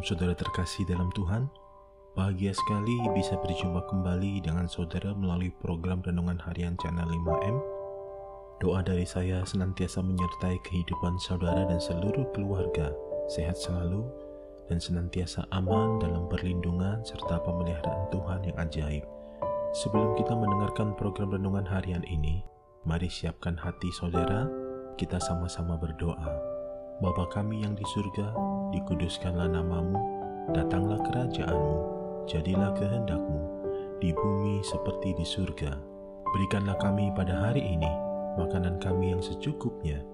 Shalom saudara terkasih dalam Tuhan. Bahagia sekali bisa berjumpa kembali dengan saudara melalui program Renungan Harian Channel 5M. Doa dari saya senantiasa menyertai kehidupan saudara dan seluruh keluarga, sehat selalu dan senantiasa aman dalam perlindungan serta pemeliharaan Tuhan yang ajaib. Sebelum kita mendengarkan program Renungan Harian ini, mari siapkan hati saudara, kita sama-sama berdoa. Bapa kami yang di surga, dikuduskanlah namamu, datanglah kerajaan-Mu, jadilah kehendak-Mu, di bumi seperti di surga. Berikanlah kami pada hari ini makanan kami yang secukupnya,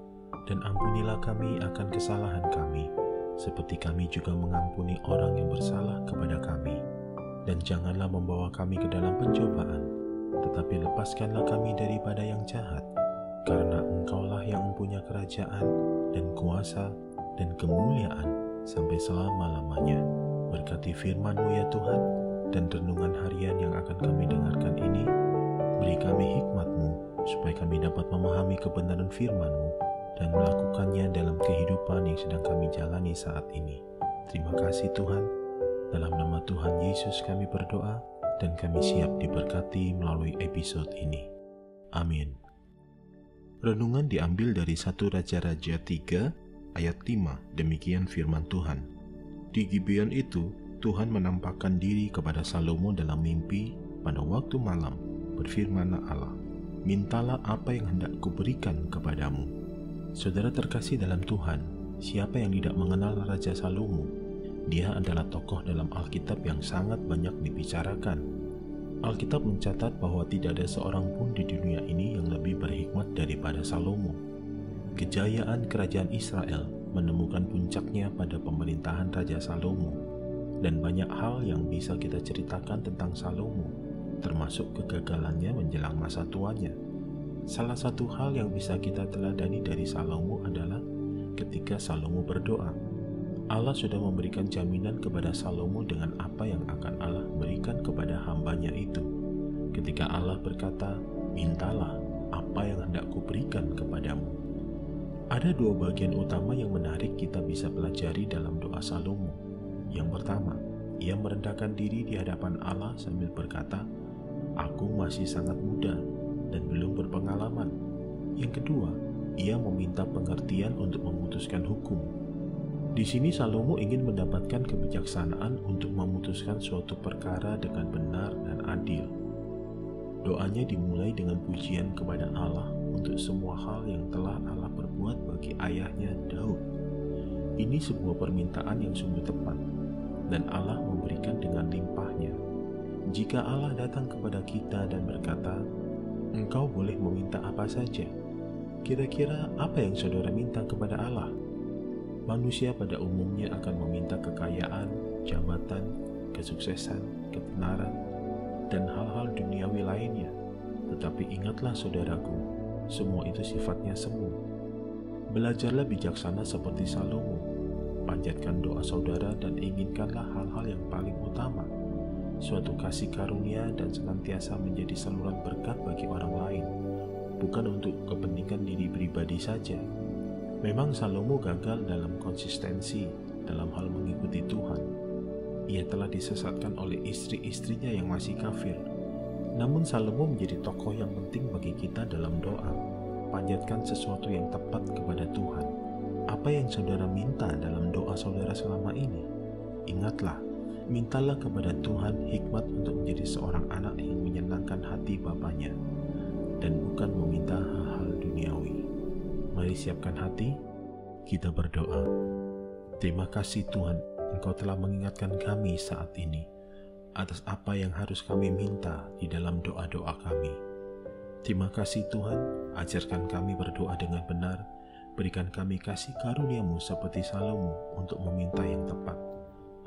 dan ampunilah kami akan kesalahan kami, seperti kami juga mengampuni orang yang bersalah kepada kami. Dan janganlah membawa kami ke dalam pencobaan, tetapi lepaskanlah kami daripada yang jahat, karena Engkaulah yang mempunyai kerajaan dan kuasa dan kemuliaan sampai selama-lamanya. Berkati firman-Mu ya Tuhan, dan renungan harian yang akan kami dengarkan ini, beri kami hikmat-Mu, supaya kami dapat memahami kebenaran firman-Mu dan melakukannya dalam kehidupan yang sedang kami jalani saat ini. Terima kasih Tuhan, dalam nama Tuhan Yesus kami berdoa, dan kami siap diberkati melalui episode ini. Amin. Renungan diambil dari 1 Raja-Raja 3 ayat 5, demikian firman Tuhan. Di Gibeon itu, Tuhan menampakkan diri kepada Salomo dalam mimpi pada waktu malam. Berfirmanlah Allah, mintalah apa yang hendak kuberikan kepadamu. Saudara terkasih dalam Tuhan, siapa yang tidak mengenal Raja Salomo? Dia adalah tokoh dalam Alkitab yang sangat banyak dibicarakan. Alkitab mencatat bahwa tidak ada seorang pun di dunia ini yang lebih berhikmat daripada Salomo. Kejayaan kerajaan Israel menemukan puncaknya pada pemerintahan Raja Salomo, dan banyak hal yang bisa kita ceritakan tentang Salomo, termasuk kegagalannya menjelang masa tuanya. Salah satu hal yang bisa kita teladani dari Salomo adalah ketika Salomo berdoa. Allah sudah memberikan jaminan kepada Salomo dengan apa yang akan Allah berikan kepada hambanya itu. Ketika Allah berkata, mintalah apa yang hendak kuberikan kepadamu. Ada dua bagian utama yang menarik kita bisa pelajari dalam doa Salomo. Yang pertama, ia merendahkan diri di hadapan Allah sambil berkata, aku masih sangat muda dan belum berpengalaman. Yang kedua, ia meminta pengertian untuk memutuskan hukum. Di sini Salomo ingin mendapatkan kebijaksanaan untuk memutuskan suatu perkara dengan benar dan adil. Doanya dimulai dengan pujian kepada Allah untuk semua hal yang telah Allah perbuat bagi ayahnya Daud. Ini sebuah permintaan yang sungguh tepat, dan Allah memberikan dengan limpahnya. Jika Allah datang kepada kita dan berkata, engkau boleh meminta apa saja, kira-kira apa yang saudara minta kepada Allah? Manusia pada umumnya akan meminta kekayaan, jabatan, kesuksesan, ketenaran, dan hal-hal duniawi lainnya. Tetapi ingatlah saudaraku, semua itu sifatnya semu. Belajarlah bijaksana seperti Salomo. Panjatkan doa saudara dan inginkanlah hal-hal yang paling utama, suatu kasih karunia dan senantiasa menjadi saluran berkat bagi orang lain, bukan untuk kepentingan diri pribadi saja. Memang Salomo gagal dalam konsistensi dalam hal mengikuti Tuhan. Ia telah disesatkan oleh istri-istrinya yang masih kafir. Namun Salomo menjadi tokoh yang penting bagi kita dalam doa. Panjatkan sesuatu yang tepat kepada Tuhan. Apa yang saudara minta dalam doa saudara selama ini? Ingatlah, mintalah kepada Tuhan hikmat untuk menjadi seorang anak yang menyenangkan hati Bapaknya, dan bukan meminta hal-hal duniawi. Mari siapkan hati, kita berdoa. Terima kasih Tuhan, Engkau telah mengingatkan kami saat ini atas apa yang harus kami minta di dalam doa-doa kami. Terima kasih Tuhan, ajarkan kami berdoa dengan benar, berikan kami kasih karunia-Mu seperti Salomo untuk meminta yang tepat.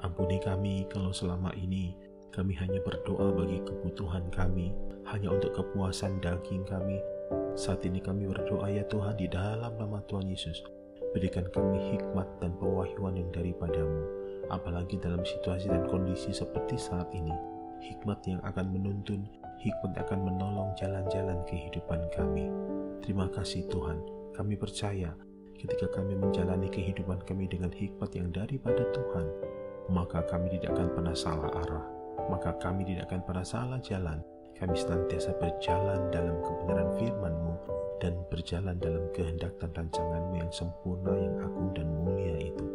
Ampuni kami kalau selama ini kami hanya berdoa bagi kebutuhan kami, hanya untuk kepuasan daging kami. Saat ini kami berdoa ya Tuhan, di dalam nama Tuhan Yesus, berikan kami hikmat dan pewahyuan yang daripada-Mu, apalagi dalam situasi dan kondisi seperti saat ini. Hikmat yang akan menuntun, hikmat yang akan menolong jalan-jalan kehidupan kami. Terima kasih Tuhan, kami percaya ketika kami menjalani kehidupan kami dengan hikmat yang daripada Tuhan, maka kami tidak akan pernah salah arah, maka kami tidak akan pernah salah jalan. Kami senantiasa berjalan dalam kebenaran firman-Mu dan berjalan dalam kehendak dan rancangan-Mu yang sempurna, yang agung dan mulia itu.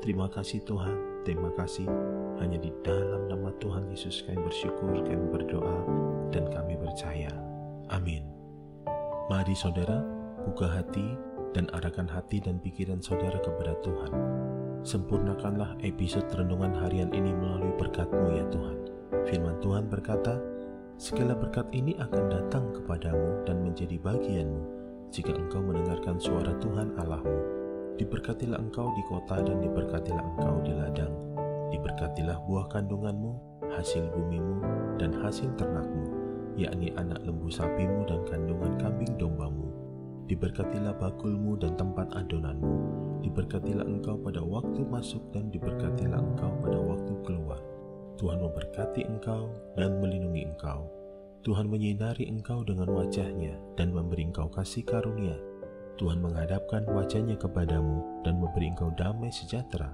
Terima kasih Tuhan, terima kasih. Hanya di dalam nama Tuhan Yesus kami bersyukur, kami berdoa, dan kami percaya. Amin. Mari saudara, buka hati dan arahkan hati dan pikiran saudara kepada Tuhan. Sempurnakanlah episode renungan harian ini melalui berkat-Mu ya Tuhan. Firman Tuhan berkata, segala berkat ini akan datang kepadamu dan menjadi bagianmu jika engkau mendengarkan suara Tuhan Allahmu. Diberkatilah engkau di kota dan diberkatilah engkau di ladang. Diberkatilah buah kandunganmu, hasil bumimu, dan hasil ternakmu, yakni anak lembu sapimu dan kandungan kambing dombamu. Diberkatilah bakulmu dan tempat adonanmu. Diberkatilah engkau pada waktu masuk dan diberkatilah engkau pada waktu keluar. Tuhan memberkati engkau dan melindungi engkau. Tuhan menyinari engkau dengan wajah-Nya dan memberi engkau kasih karunia. Tuhan menghadapkan wajah-Nya kepadamu dan memberi engkau damai sejahtera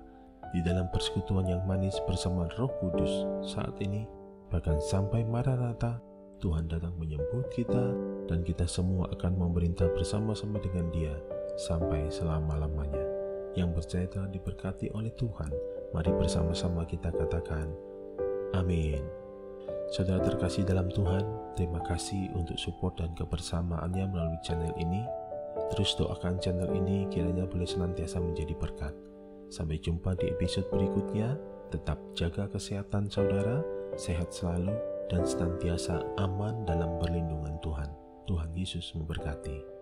di dalam persekutuan yang manis bersama Roh Kudus saat ini, bahkan sampai Maranatha. Tuhan datang menyambut kita dan kita semua akan memerintah bersama-sama dengan Dia sampai selama-lamanya. Yang percaya telah diberkati oleh Tuhan, mari bersama-sama kita katakan, amin. Saudara terkasih dalam Tuhan, terima kasih untuk support dan kebersamaannya melalui channel ini. Terus doakan channel ini kiranya boleh senantiasa menjadi berkat. Sampai jumpa di episode berikutnya. Tetap jaga kesehatan saudara, sehat selalu, dan senantiasa aman dalam perlindungan Tuhan. Tuhan Yesus memberkati.